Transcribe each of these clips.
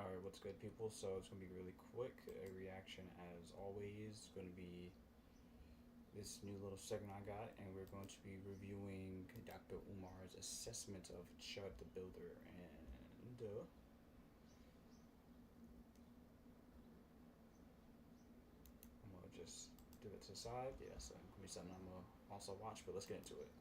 Alright, what's good, people? So it's gonna be really quick. A reaction, as always. It's gonna be this new little segment I got, and we're going to be reviewing Dr. Umar's assessment of Chud the Builder. And I'm gonna just do it to the side. Yes, it's gonna be something I'm gonna also watch. But let's get into it.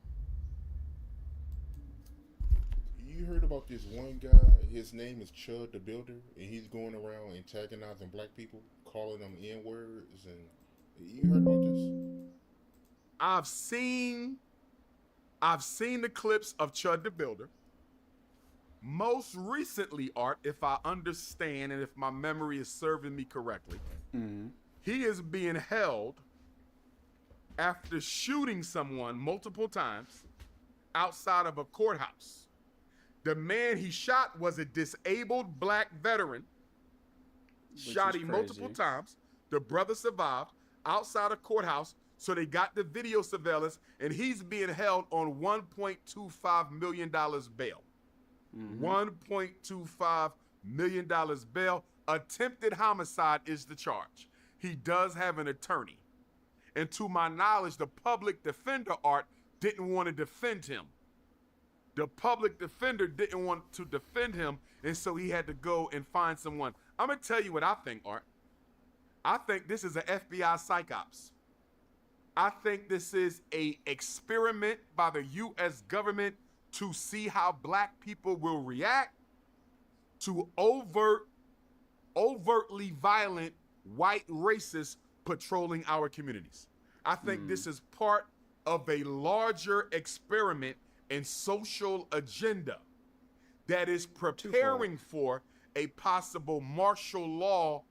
You heard about this one guy? His name is Chud the Builder, and he's going around antagonizing black people, calling them N words, and you heard about this? I've seen I've seen the clips of Chud the Builder. Most recently, Art, if I understand and if my memory is serving me correctly, he is being held after shooting someone multiple times outside of a courthouse. The man he shot was a disabled black veteran. Shot him multiple times. The brother survived outside a courthouse. So they got the video surveillance, and he's being held on $1.25 million bail. $1.25 million bail. Attempted homicide is the charge. He does have an attorney. And to my knowledge, the public defender, Art, didn't want to defend him. The public defender didn't want to defend him, and so he had to go and find someone. I'm going to tell you what I think, Art. I think this is an FBI psyops. I think this is an experiment by the U.S. government to see how black people will react to overtly violent white racists patrolling our communities. I think this is part of a larger experiment and social agenda that is preparing for a possible martial law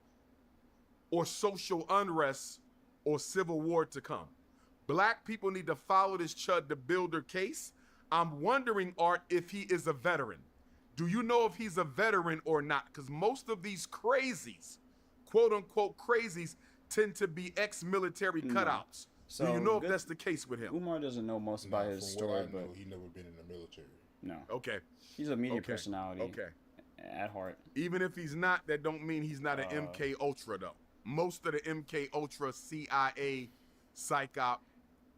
or social unrest or civil war to come. Black people need to follow this Chud the Builder case. I'm wondering, Art, if he is a veteran. Do you know if he's a veteran or not? Because most of these crazies, quote unquote crazies, tend to be ex-military cutouts. So do you know if that's the case with him? Umar doesn't know most about his story, but he never been in the military. No. Okay. He's a media personality. Okay. At heart. Even if he's not, that don't mean he's not an MK Ultra though. Most of the MK Ultra CIA psyop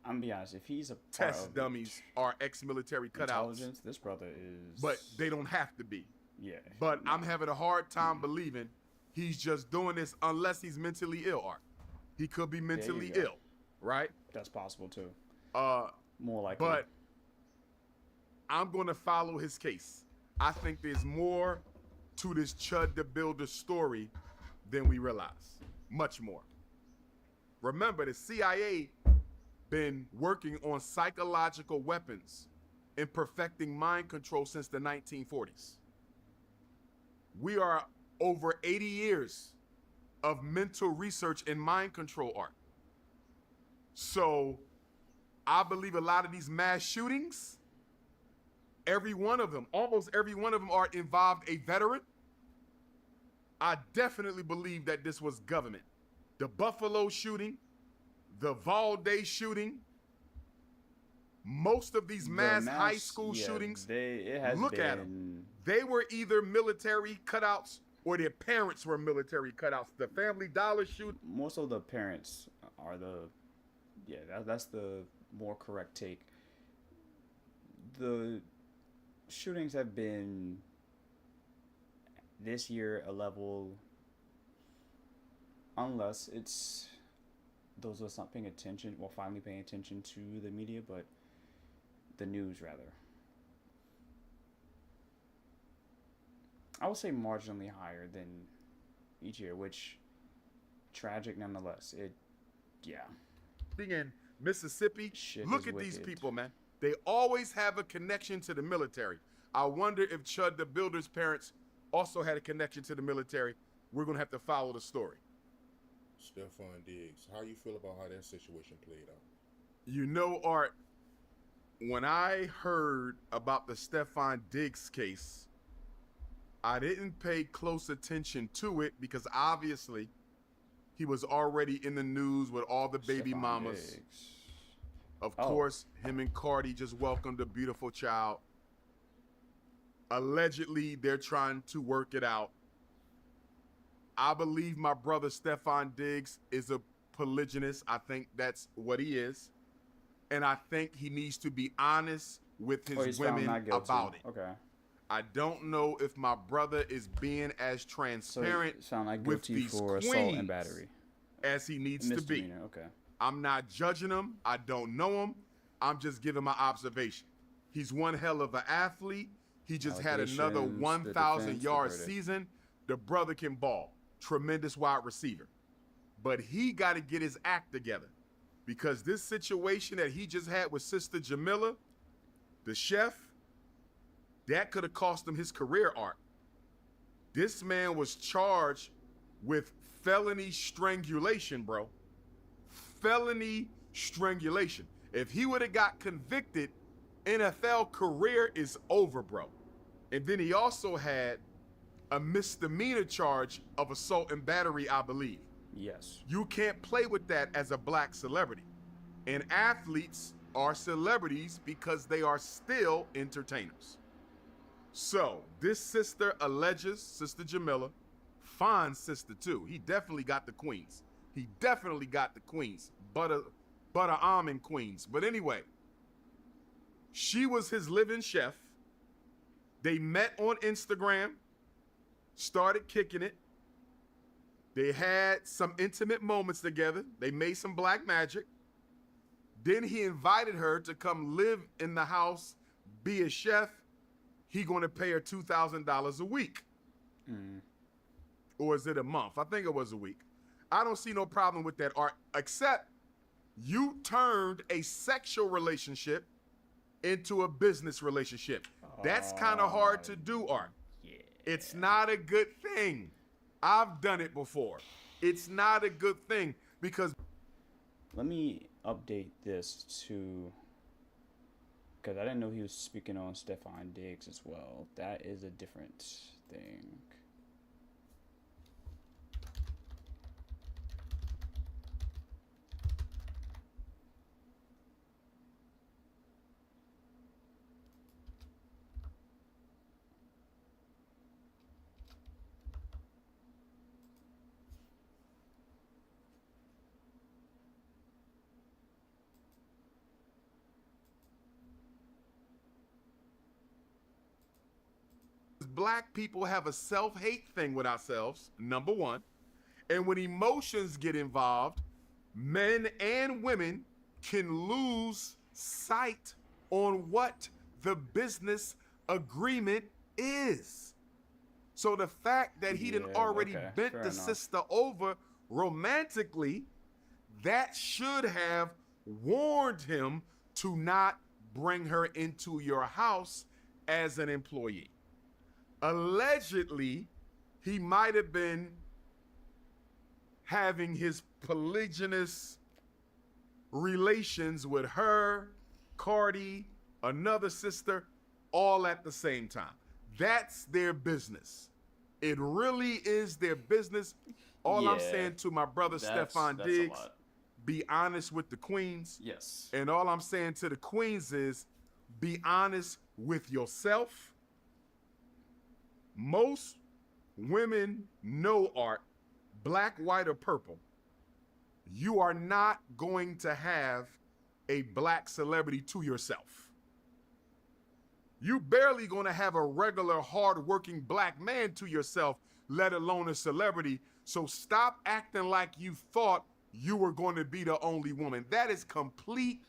I'm gonna be honest, if he's a part test dummies are ex-military cutouts. Intelligence, this brother is. But they don't have to be. Yeah. But I'm having a hard time believing he's just doing this unless he's mentally ill, Art. He could be mentally ill, right? That's possible too. More likely. But I'm gonna follow his case. I think there's more to this Chud the Builder story than we realize. Much more. Remember, the CIA been working on psychological weapons and perfecting mind control since the 1940s. We are over 80 years of mental research and mind control, Art. So I believe a lot of these mass shootings, every one of them, almost every one of them are involved a veteran. I definitely believe that this was government. The Buffalo shooting, the Valde shooting, most of these mass high school shootings, look at them. They were either military cutouts or their parents were military cutouts. The Family Dollar shoot. Most of the parents are that's the more correct take. The shootings have been this year a level, unless it's those of us not paying attention, well, finally paying attention to the media, but the news rather. I would say marginally higher than each year, which tragic nonetheless. Being in Mississippi, look at these people, man. They always have a connection to the military. I wonder if Chud the Builder's parents also had a connection to the military. We're gonna have to follow the story. Stephon Diggs, how you feel about how that situation played out? You know, Art, when I heard about the Stephon Diggs case, I didn't pay close attention to it because obviously he was already in the news with all the baby mamas. Of course, him and Cardi just welcomed a beautiful child. Allegedly, they're trying to work it out. I believe my brother Stephon Diggs is a polygynist. I think that's what he is. And I think he needs to be honest with his women about it. Okay. I don't know if my brother is being as transparent with these for queens assault and battery as he needs to be. Okay. I'm not judging him. I don't know him. I'm just giving my observation. He's one hell of an athlete. He just had another 1,000-yard season. The brother can ball. Tremendous wide receiver. But he got to get his act together, because this situation that he just had with Sister Jamila, the chef, that could have cost him his career arc. This man was charged with felony strangulation, bro. Felony strangulation. If he would have got convicted, NFL career is over, bro. And then he also had a misdemeanor charge of assault and battery, I believe. Yes. You can't play with that as a black celebrity. And athletes are celebrities because they are still entertainers. So this sister alleges, Sister Jamila, fine sister too. He definitely got the queens. He definitely got the queens. Butter almond queens. But anyway, she was his live-in chef. They met on Instagram, started kicking it. They had some intimate moments together. They made some black magic. Then he invited her to come live in the house, be a chef. He going to pay her $2,000 a week. Or is it a month? I think it was a week. I don't see no problem with that, Art, except you turned a sexual relationship into a business relationship. That's kind of hard to do, Art. Yeah. It's not a good thing. I've done it before. It's not a good thing because... Let me update this to... Because I didn't know he was speaking on Stephon Diggs as well. That is a different thing. Black people have a self-hate thing with ourselves, number one. And when emotions get involved, men and women can lose sight on what the business agreement is. So the fact that he didn't already bent the sister over romantically, that should have warned him to not bring her into your house as an employee. Allegedly, he might have been having his polygynous relations with her, Cardi, another sister, all at the same time. That's their business. It really is their business. All I'm saying to my brother Stephon Diggs, be honest with the queens. Yes. And all I'm saying to the queens is be honest with yourself. Most women know, Art, black, white, or purple. You are not going to have a black celebrity to yourself. You barely going to have a regular, hard-working black man to yourself, let alone a celebrity. So stop acting like you thought you were going to be the only woman. That is complete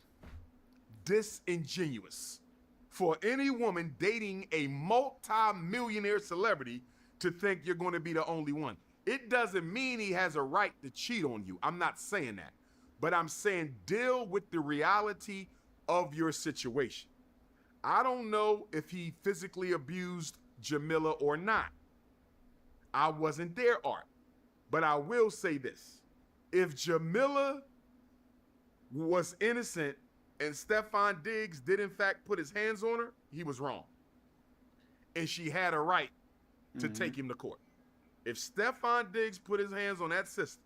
disingenuous for any woman dating a multi-millionaire celebrity to think you're going to be the only one. It doesn't mean he has a right to cheat on you. I'm not saying that. But I'm saying deal with the reality of your situation. I don't know if he physically abused Jamila or not. I wasn't there, Art. But I will say this. If Jamila was innocent and Stephon Diggs did in fact put his hands on her, he was wrong. And she had a right to take him to court. If Stephon Diggs put his hands on that sister,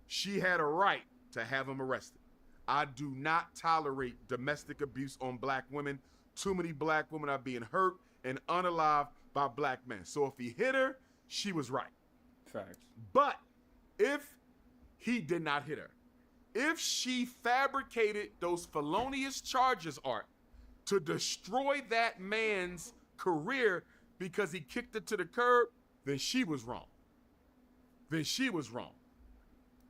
she had a right to have him arrested. I do not tolerate domestic abuse on black women. Too many black women are being hurt and unalived by black men. So if he hit her, she was right. Facts. But if he did not hit her, if she fabricated those felonious charges, Art, to destroy that man's career because he kicked her to the curb, then she was wrong. Then she was wrong.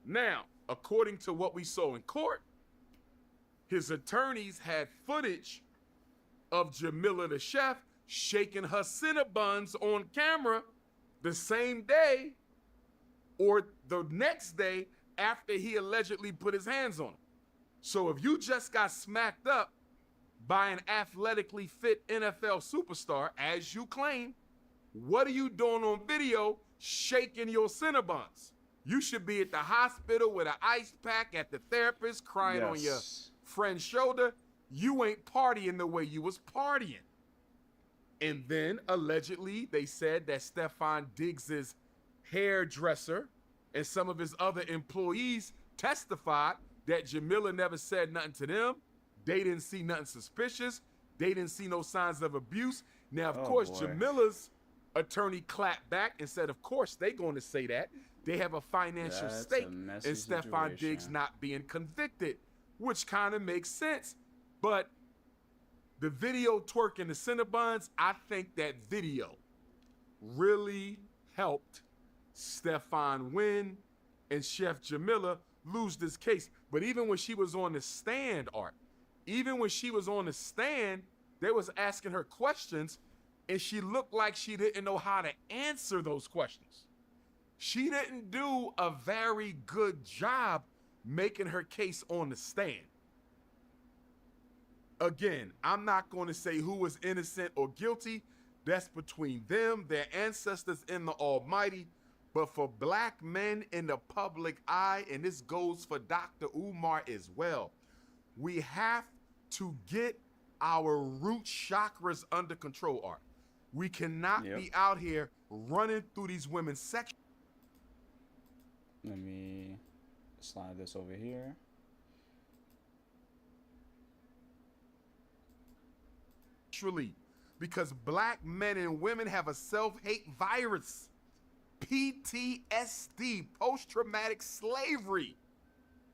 Now, according to what we saw in court, his attorneys had footage of Jamila the chef shaking her Cinnabons on camera the same day or the next day after he allegedly put his hands on her. So if you just got smacked up by an athletically fit NFL superstar, as you claim, what are you doing on video shaking your Cinnabons? You should be at the hospital with an ice pack at the therapist crying on your friend's shoulder. You ain't partying the way you was partying. And then allegedly they said that Stephon Diggs' hairdresser and some of his other employees testified that Jamila never said nothing to them. They didn't see nothing suspicious. They didn't see no signs of abuse. Now, of course, Jamila's attorney clapped back and said, of course, they're going to say that. They have a financial stake in Stephon Diggs not being convicted, which kind of makes sense. But the video twerking the Cinnabons, I think that video really helped Stephon win and Chef Jamila lose this case. But even when she was on the stand, Art, even when she was on the stand, they was asking her questions and she looked like she didn't know how to answer those questions. She didn't do a very good job making her case on the stand. Again, I'm not going to say who was innocent or guilty. That's between them, their ancestors, and the Almighty. But for black men in the public eye, and this goes for Dr. Umar as well, we have to get our root chakras under control, Art. We cannot be out here running through these women's sections. Let me slide this over here. Because black men and women have a self-hate virus. PTSD, post-traumatic slavery.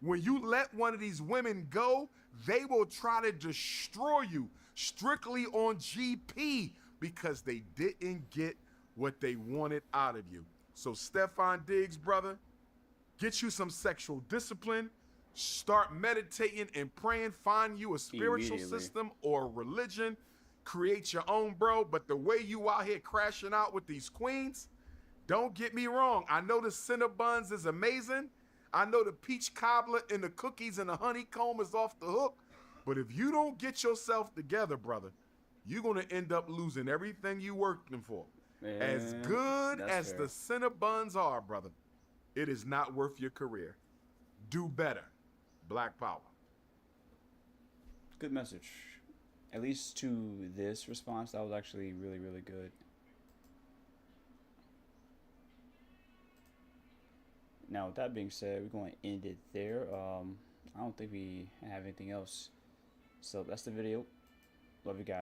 When you let one of these women go, they will try to destroy you strictly on GP because they didn't get what they wanted out of you. So Stephon Diggs, brother, get you some sexual discipline, start meditating and praying, find you a spiritual system or religion, create your own, bro. But the way you out here crashing out with these queens, don't get me wrong. I know the Cinnabons is amazing. I know the peach cobbler and the cookies and the honeycomb is off the hook. But if you don't get yourself together, brother, you're going to end up losing everything you working for. Man, as good as the Cinnabons are, brother, it is not worth your career. Do better. Black power. Good message. At least to this response, that was actually really, really good. Now, with that being said, we're going to end it there. I don't think we have anything else. So that's the video. Love you guys.